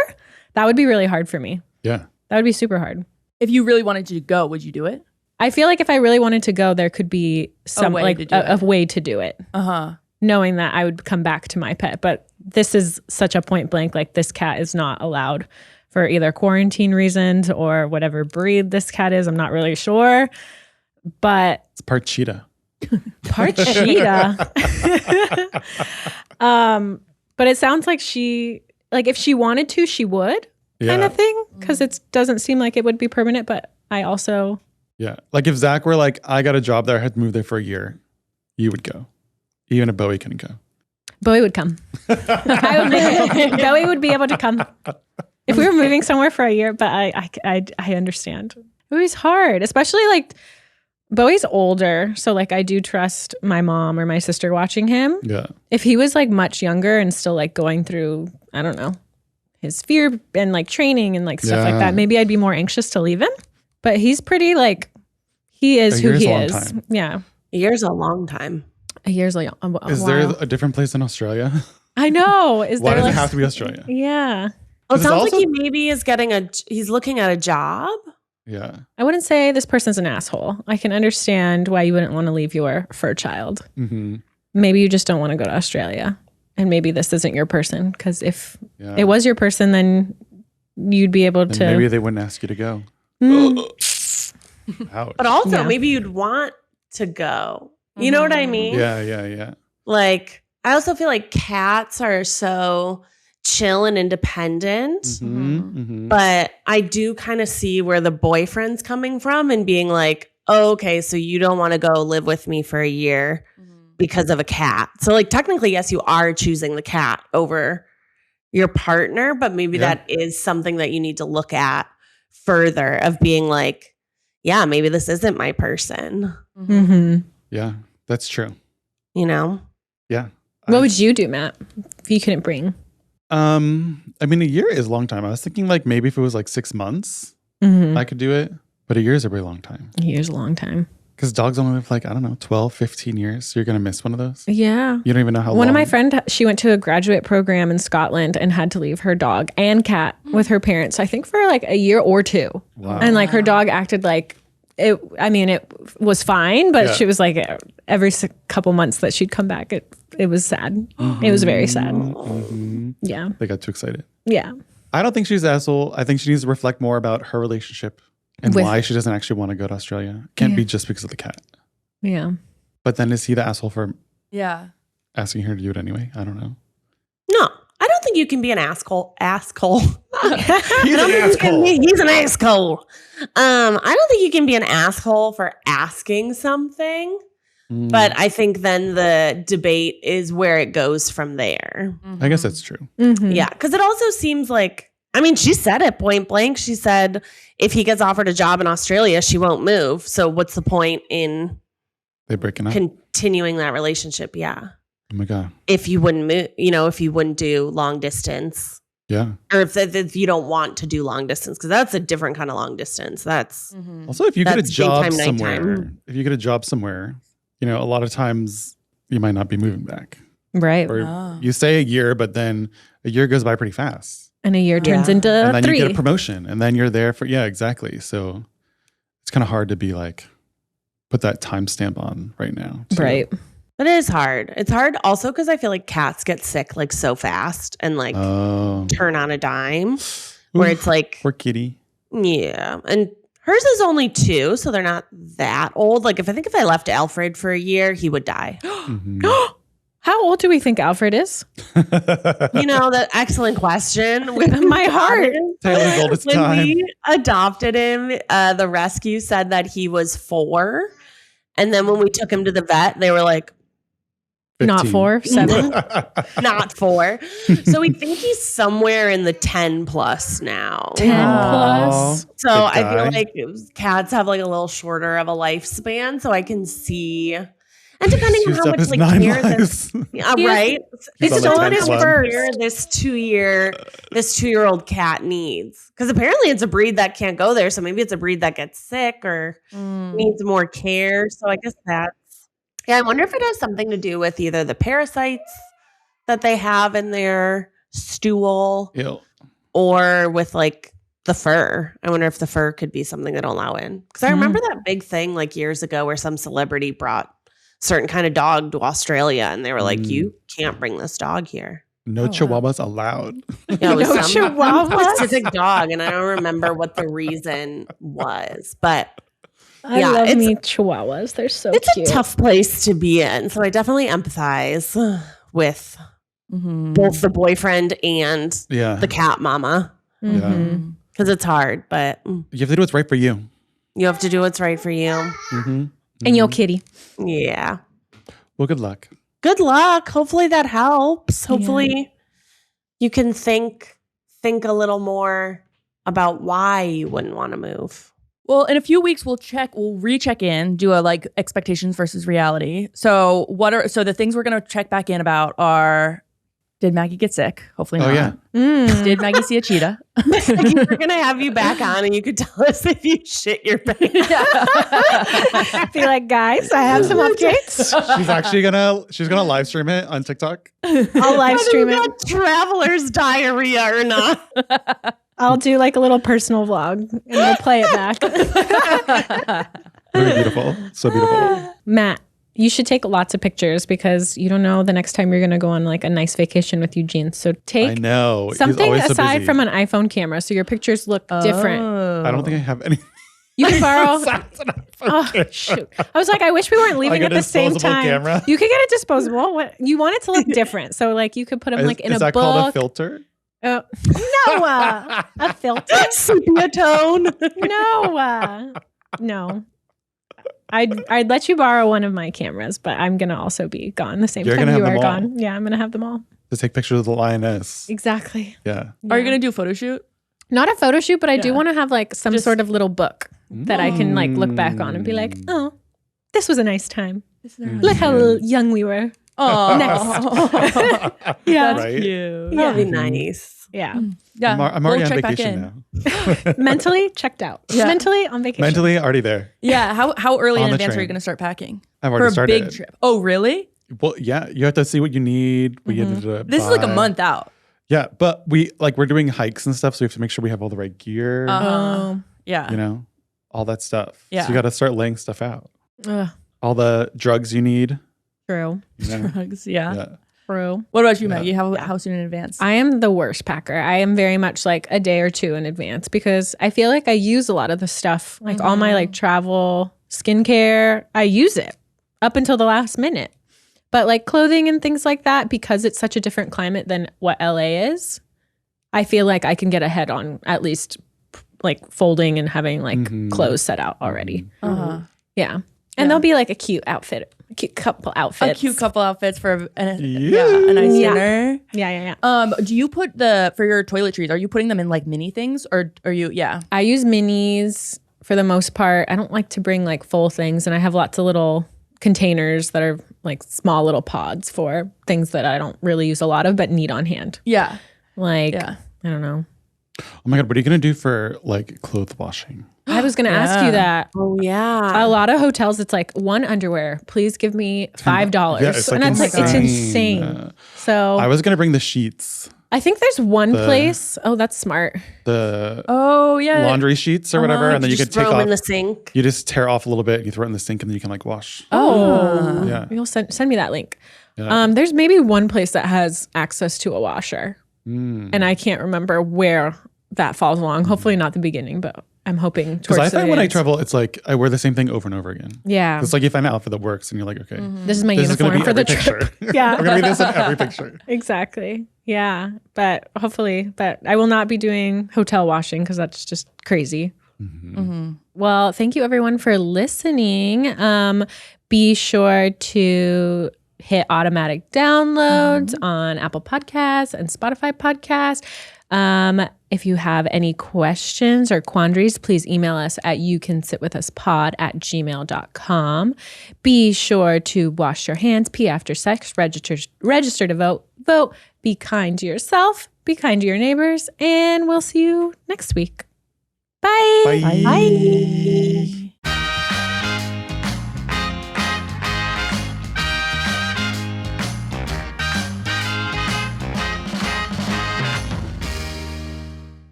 that would be really hard for me. Yeah. That would be super hard. If you really wanted to go, would you do it? I feel like if I really wanted to go, there could be some way like to do a way to do it. Uh-huh. Knowing that I would come back to my pet. But this is such a point blank, like this cat is not allowed for either quarantine reasons or whatever breed this cat is. I'm not really sure. But It's part cheetah. part cheetah. But it sounds like she, like if she wanted to, she would kind of thing. Because it doesn't seem like it would be permanent. But I also... Yeah. Like if Zach were like, I got a job there, I had to move there for a year, you would go. Even if Bowie couldn't go. Bowie would come. I would make it. Bowie would be able to come if we were moving somewhere for a year. But I understand. Bowie's hard, especially like Bowie's older, so like I do trust my mom or my sister watching him. Yeah. If he was like much younger and still like going through, I don't know, his fear and like training and like stuff like that, maybe I'd be more anxious to leave him. But he's pretty like he is who he is. Time. Yeah, A year's a long time. a year's like Is there a different place in Australia? I know. Is Why there does like it have to be Australia? Yeah. Well, it Is it sounds also- like he maybe is he's looking at a job. Yeah. I wouldn't say this person's an asshole. I can understand why you wouldn't want to leave your fur child. Mm-hmm. Maybe you just don't want to go to Australia. And maybe this isn't your person. Because if Yeah. it was your person, then you'd be able Then to. maybe they wouldn't ask you to go. Ouch. But also, Yeah. maybe you'd want to go. You know what I mean? Yeah. Like, I also feel like cats are so chill and independent. But I do kind of see where the boyfriend's coming from and being like, oh, okay, so you don't want to go live with me for a year because of a cat. So like technically, yes, you are choosing the cat over your partner, but maybe that is something that you need to look at further of being like, yeah, maybe this isn't my person. Yeah, that's true. You know? Yeah. What would you do, Matt, if you couldn't bring? I mean, a year is a long time. I was thinking like maybe if it was like 6 months, I could do it. But a year is a really long time. A year's a long time. Because dogs only live like, I don't know, 12, 15 years. So you're going to miss one of those. Yeah. You don't even know how long. One of my friends, she went to a graduate program in Scotland and had to leave her dog and cat with her parents, I think for like a year or 2. Wow. And like her dog acted like it was fine, but she was like every couple months that she'd come back, it was sad. It was very sad. Yeah. They got too excited. Yeah. I don't think she's an asshole. I think she needs to reflect more about her relationship and why she doesn't actually want to go to Australia. Can't be just because of the cat. Yeah. But then is he the asshole for asking her to do it anyway? I don't know. No, I don't think you can be an asshole. He's an asshole. He's an asshole. I don't think you can be an asshole for asking something. But I think then the debate is where it goes from there. I guess that's true. Yeah, because it also seems like, I mean, she said it point blank. She said if he gets offered a job in Australia, she won't move. So what's the point in breaking up? Continuing that relationship? Yeah. Oh my God. If you wouldn't move, if you wouldn't do long distance. Yeah. Or if you don't want to do long distance, because that's a different kind of long distance. That's also, if you get a job somewhere, a lot of times you might not be moving back. Right. Or you say a year, but then a year goes by pretty fast. And a year turns into 3. And then you get a promotion and then you're there for, exactly. So it's kind of hard to be like, put that timestamp on right now. Right. But it is hard. It's hard also because I feel like cats get sick like so fast and like turn on a dime where it's like. Poor kitty. Yeah. And hers is only 2, so they're not that old. Like if I left Alfred for a year, he would die. How old do we think Alfred is? The excellent question. My heart. Taylor's oldest when time. we adopted him, the rescue said that he was 4. And then when we took him to the vet, they were like, 15. Not 4, 7. Not 4. So we think he's somewhere in the 10 plus now. 10 plus. So I feel like cats have like a little shorter of a lifespan. So I can see. And depending on how much like care this, right? It's so much care this 2-year-old cat needs. Because apparently it's a breed that can't go there. So maybe it's a breed that gets sick or needs more care. So I guess that's. Yeah, I wonder if it has something to do with either the parasites that they have in their stool or with like the fur. I wonder if the fur could be something they don't allow in. Because I remember that big thing like years ago where some celebrity brought certain kind of dog to Australia and they were like, you can't bring this dog here. No chihuahuas allowed. Yeah, it was some specific dog, and I don't remember what the reason was, but I love me chihuahuas. They're so cute. It's a tough place to be in, so I definitely empathize with both the boyfriend and the cat mama. Because it's hard, but you have to do what's right for you. You have to do what's right for you. And your kitty. Yeah. Well, good luck. Good luck. Hopefully that helps. Hopefully you can think a little more about why you wouldn't want to move. Well, in a few weeks we'll recheck in, do a like expectations versus reality. So the things we're gonna check back in about are, did Maggie get sick? Hopefully not. Oh yeah. Did Maggie see a cheetah? We're gonna have you back on, and you could tell us if you shit your pants. Be like, guys, I have some updates. She's actually gonna live stream it on TikTok. I'll live stream it. Traveler's diarrhea or not? I'll do like a little personal vlog and we'll play it back. Very beautiful. So beautiful. Matt, you should take lots of pictures because you don't know the next time you're going to go on like a nice vacation with Eugene. So take something aside from an iPhone camera so your pictures look different. I don't think I have any. You can borrow. Shoot. I was like, I wish we weren't leaving at the same time. Camera? You could get a disposable. You want it to look different. So like you could put them like in a book. Is that called a filter? No, a filter. Sepia tone. No. I'd let you borrow one of my cameras, but I'm gonna also be gone the same You're time gonna you have are them all. gone. Yeah, I'm gonna have them all. To take pictures of the lioness. Exactly. Yeah. Are you going to do a photo shoot? Not a photo shoot, but I do Yeah. want to have like some Just- sort of little book that I can like look back on and be like, oh, this was a nice time. Look how young we were. Oh, Yeah. that's Right? cute. That'll be nice. Yeah. Yeah, I'm already we'll on check back vacation in. now. Mentally checked out. Yeah. Mentally on vacation. Mentally already there. Yeah, how early On in the advance are you train. going to start packing I've for already a started. big trip? Oh, really? Well, yeah, you have to see what you need. We ended up This is like a buy- month out. Yeah, but we're doing hikes and stuff, so we have to make sure we have all the right gear. Yeah. You know, all that stuff. Yeah. So you got to start laying stuff out. Ugh, All the drugs you need. true. You know? Drugs, yeah. Yeah. True. What about you, Maggie? How soon in advance? I am the worst packer. I am very much like a day or two in advance because I feel like I use a lot of the stuff, like all my like travel skincare, I use it up until the last minute. But like clothing and things like that, because it's such a different climate than what LA is, I feel like I can get ahead on at least like folding and having like clothes set out already. Yeah. And there'll be like a cute outfit, a cute couple outfits. A cute couple outfits for a nice Yeah. dinner. Yeah. Do you put for your toiletries, are you putting them in like mini things or are you, I use minis for the most part. I don't like to bring like full things, and I have lots of little containers that are like small little pods for things that I don't really use a lot of but need on hand. Yeah. Like, Yeah. I don't know. Oh my God, what are you going to do for like clothes washing? I was going to ask you that. Oh yeah. A lot of hotels, it's like one underwear. Please give me $5. Yeah, it's like and it's like, it's insane. insane. So I was going to bring the sheets, I think there's one place. Oh, that's smart. the Oh, yeah. laundry sheets or whatever, and then you just could take throw them off. in the sink. You just tear off a little bit, you throw it in the sink, and then you can like wash. Oh, Yeah. You'll send me that link. Yeah. There's maybe one place that has access to a washer, and I can't remember where that falls along. Hopefully not the beginning, but I'm hoping Because towards I the find when I end. travel, it's like I wear the same thing over and over again. Yeah, It's like you find an outfit that works, and you're like, okay, this is my this is going uniform to be for the every trip. picture. Yeah. I'm going to be this in every picture. Exactly. Yeah, but hopefully, but I will not be doing hotel washing because that's just crazy. Well, thank you everyone for listening. Be sure to hit automatic downloads on Apple Podcasts and Spotify Podcasts. If you have any questions or quandaries, please email us at youcansitwithuspod@gmail.com. Be sure to wash your hands, pee after sex, register to vote. Vote. Be kind to yourself. Be kind to your neighbors. And we'll see you next week. Bye. Bye. Bye.